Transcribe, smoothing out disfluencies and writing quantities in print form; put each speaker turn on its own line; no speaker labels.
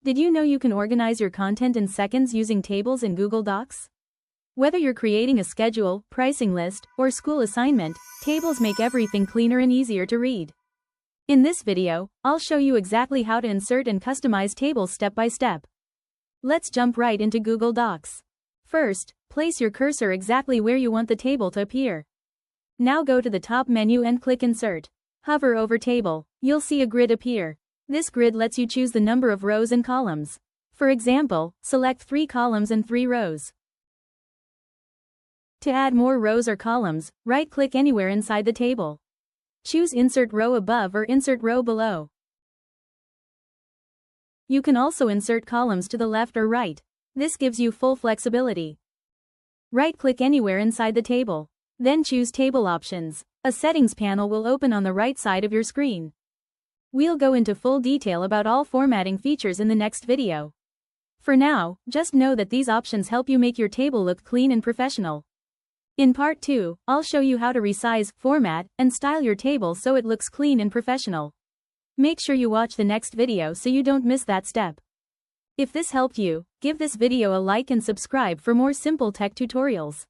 Did you know you can organize your content in seconds using tables in Google Docs? Whether you're creating a schedule, pricing list, or school assignment, tables make everything cleaner and easier to read. In this video, I'll show you exactly how to insert and customize tables step by step. Let's jump right into Google Docs. First, place your cursor exactly where you want the table to appear. Now go to the top menu and click Insert. Hover over Table. You'll see a grid appear. This grid lets you choose the number of rows and columns. For example, select 3 columns and 3 rows. To add more rows or columns, right-click anywhere inside the table. Choose Insert Row above or Insert Row below. You can also insert columns to the left or right. This gives you full flexibility. Right-click anywhere inside the table. Then choose Table Options. A settings panel will open on the right side of your screen. We'll go into full detail about all formatting features in the next video. For now, just know that these options help you make your table look clean and professional. In part 2, I'll show you how to resize, format, and style your table so it looks clean and professional. Make sure you watch the next video so you don't miss that step. If this helped you, give this video a like and subscribe for more simple tech tutorials.